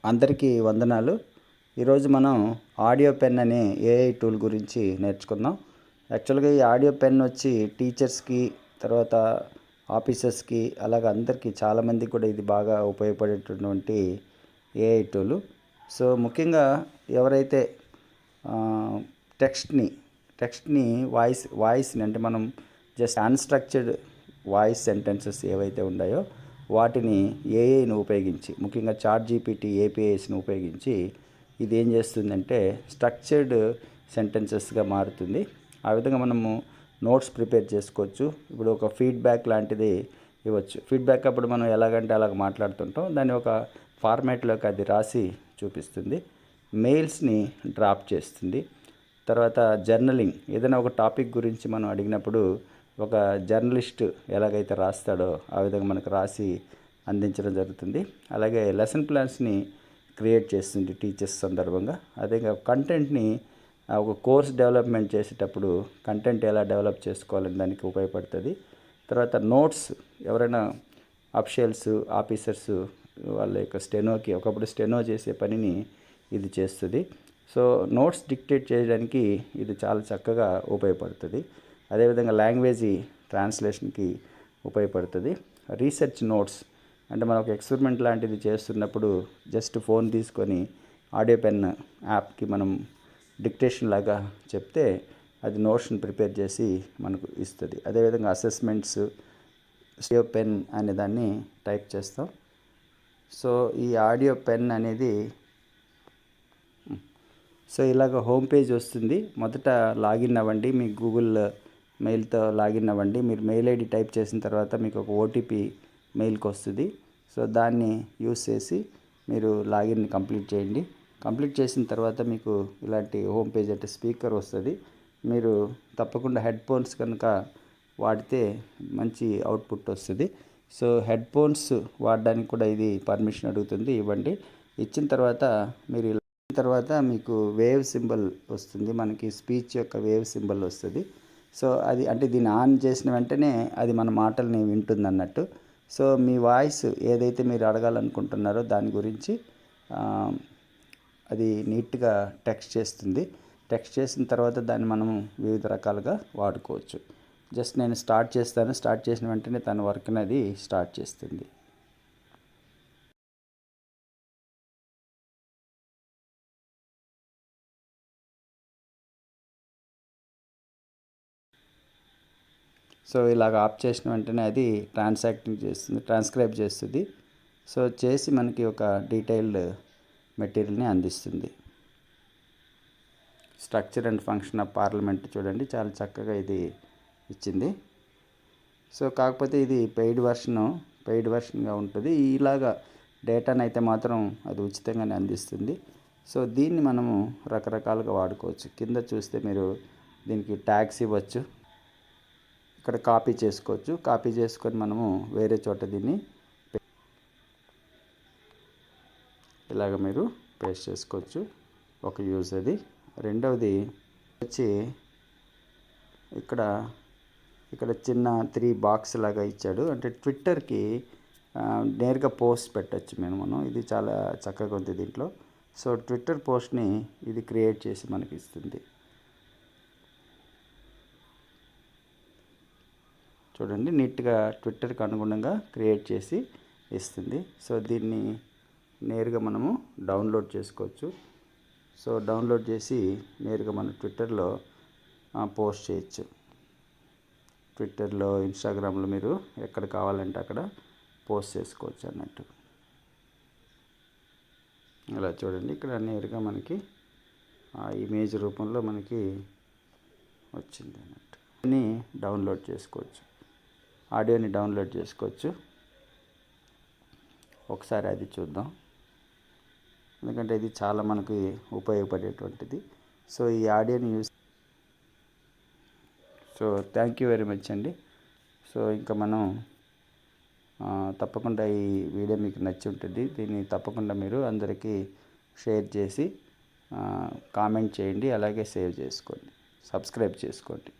అందరికీ వందనాలు. ఈరోజు మనం ఆడియో పెన్ అనే ఏఐ టూల్ గురించి నేర్చుకుందాం. యాక్చువల్గా ఈ ఆడియో పెన్ వచ్చి టీచర్స్కి, తర్వాత ఆఫీసర్స్కి, అలాగే అందరికీ చాలామందికి కూడా ఇది బాగా ఉపయోగపడేటటువంటి ఏఐ టూలు. సో ముఖ్యంగా ఎవరైతే టెక్స్ట్ని వాయిస్ని అంటే మనం జస్ట్ అన్‌స్ట్రక్చర్డ్ వాయిస్ సెంటెన్సెస్ ఏవైతే ఉన్నాయో వాటిని ఏఐని ఉపయోగించి, ముఖ్యంగా చాట్‌జీపీటీ ఏపీఐస్ని ఉపయోగించి ఇది ఏం చేస్తుందంటే స్ట్రక్చర్డ్ సెంటెన్సెస్గా మారుతుంది. ఆ విధంగా మనము నోట్స్ ప్రిపేర్ చేసుకోవచ్చు. ఇప్పుడు ఒక ఫీడ్బ్యాక్ లాంటిది ఇవ్వచ్చు. ఫీడ్బ్యాక్ అప్పుడు మనం ఎలాగంటే అలాగ మాట్లాడుతుంటాం, దాన్ని ఒక ఫార్మాట్లోకి అది రాసి చూపిస్తుంది. మెయిల్స్ని డ్రాప్ చేస్తుంది. తర్వాత జర్నలింగ్, ఏదైనా ఒక టాపిక్ గురించి మనం అడిగినప్పుడు ఒక జర్నలిస్ట్ ఎలాగైతే రాస్తాడో ఆ విధంగా మనకు రాసి అందించడం జరుగుతుంది. అలాగే లెసన్ ప్లాన్స్ని క్రియేట్ చేస్తుంది టీచర్స్ సందర్భంగా. అదే కంటెంట్ని ఒక కోర్స్ డెవలప్మెంట్ చేసేటప్పుడు కంటెంట్ ఎలా డెవలప్ చేసుకోవాలని దానికి ఉపయోగపడుతుంది. తర్వాత నోట్స్, ఎవరైనా అఫీషియల్స్, ఆఫీసర్స్ వాళ్ళ యొక్క స్టెనోకి, ఒకప్పుడు స్టెనో చేసే పనిని ఇది చేస్తుంది. సో నోట్స్ డిక్టేట్ చేయడానికి ఇది చాలా చక్కగా ఉపయోగపడుతుంది. అదేవిధంగా లాంగ్వేజ్ ట్రాన్స్లేషన్కి ఉపయోగపడుతుంది. రీసెర్చ్ నోట్స్ అంటే మనం ఒక ఎక్స్పెరిమెంట్ లాంటిది చేస్తున్నప్పుడు జస్ట్ ఫోన్ తీసుకొని ఆడియో పెన్ యాప్కి మనం డిక్టేషన్ లాగా చెప్తే అది నోట్స్ని ప్రిపేర్ చేసి మనకు ఇస్తుంది. అదేవిధంగా అసెస్మెంట్స్, సేవ్ పెన్ అనే దాన్ని టైప్ చేస్తాం. సో ఈ ఆడియో పెన్ అనేది ఇలాగ హోమ్ పేజ్ వస్తుంది. మొదట లాగిన్ అవ్వండి, మీ గూగుల్ మెయిల్తో లాగిన్ అవ్వండి. మీరు మెయిల్ ఐడి టైప్ చేసిన తర్వాత మీకు ఒక ఓటీపీ మెయిల్కి వస్తుంది. సో దాన్ని యూస్ చేసి మీరు లాగిన్ కంప్లీట్ చేయండి. కంప్లీట్ చేసిన తర్వాత మీకు ఇలాంటి హోమ్ పేజ్ అంటే స్పీకర్ వస్తుంది. మీరు తప్పకుండా హెడ్ ఫోన్స్ కనుక వాడితే మంచి అవుట్పుట్ వస్తుంది. సో హెడ్ ఫోన్స్ వాడడానికి కూడా ఇది పర్మిషన్ అడుగుతుంది, ఇవ్వండి. ఇచ్చిన తర్వాత మీకు వేవ్ సింబల్ వస్తుంది, మనకి స్పీచ్ యొక్క వేవ్ సింబల్ వస్తుంది. సో అది అంటే దీన్ని ఆన్ చేసిన వెంటనే అది మన మాటల్ని వింటుంది అన్నట్టు. సో మీ వాయిస్ ఏదైతే మీరు అడగాలనుకుంటున్నారో దాని గురించి అది నీట్గా టెక్స్ట్ చేస్తుంది. టెక్స్ట్ చేసిన తర్వాత దాన్ని మనం వివిధ రకాలుగా వాడుకోవచ్చు. జస్ట్ నేను స్టార్ట్ చేస్తాను. స్టార్ట్ చేసిన వెంటనే తన వర్క్ని అది స్టార్ట్ చేస్తుంది. సో ఇలాగ ఆఫ్ చేసిన వెంటనే అది ట్రాన్స్క్రైబ్ చేస్తుంది. సో చేసి మనకి ఒక డీటెయిల్డ్ మెటీరియల్ని అందిస్తుంది. Structure and function of parliament చూడండి, చాలా చక్కగా ఇది ఇచ్చింది. సో కాకపోతే ఇది పెయిడ్ వర్షన్గా ఉంటుంది. ఇలాగా డేటాను అయితే మాత్రం అది ఉచితంగానే అందిస్తుంది. సో దీన్ని మనము రకరకాలుగా వాడుకోవచ్చు. కింద చూస్తే మీరు దీనికి ట్యాగ్స్ ఇవ్వచ్చు. ఇక్కడ కాపీ చేసుకోవచ్చు. కాపీ చేసుకొని మనము వేరే చోట దీన్ని ఇలాగ మీరు పేస్ట్ చేసుకోవచ్చు. ఒక యూజ్ అది. రెండవది వచ్చి ఇక్కడ చిన్న 3 బాక్స్ లాగా ఇచ్చాడు. అంటే ట్విట్టర్కి నేరుగా పోస్ట్ పెట్టచ్చు మనం. ఇది చాలా చక్కగా ఉంది దీంట్లో. సో ట్విట్టర్ పోస్ట్ని ఇది క్రియేట్ చేసి మనకి ఇస్తుంది. చూడండి, నీట్గా ట్విట్టర్కి అనుగుణంగా క్రియేట్ చేసి ఇస్తుంది. సో దీన్ని నేరుగా మనము డౌన్లోడ్ చేసుకోవచ్చు. సో డౌన్లోడ్ చేసి నేరుగా మన ట్విట్టర్లో పోస్ట్ చేయొచ్చు. ట్విట్టర్లో, ఇన్స్టాగ్రామ్లో మీరు ఎక్కడ కావాలంటే అక్కడ పోస్ట్ చేసుకోవచ్చు అన్నట్టు. అలా చూడండి, ఇక్కడ నేరుగా మనకి ఆ ఇమేజ్ రూపంలో మనకి వచ్చింది అన్నట్టు. డౌన్లోడ్ చేసుకోవచ్చు, ఆడియోని డౌన్లోడ్ చేసుకోవచ్చు. ఒకసారి అది చూద్దాం, ఎందుకంటే ఇది చాలా మనకి ఉపయోగపడేటువంటిది. సో ఈ ఆడియోని so thank you very much అండి. సో ఇంకా మనం తప్పకుండా ఈ వీడియో మీకు నచ్చి ఉంటుంది. దీన్ని తప్పకుండా మీరు అందరికీ షేర్ చేసి కామెంట్ చేయండి, అలాగే సేవ్ చేసుకోండి, సబ్స్క్రైబ్ చేసుకోండి.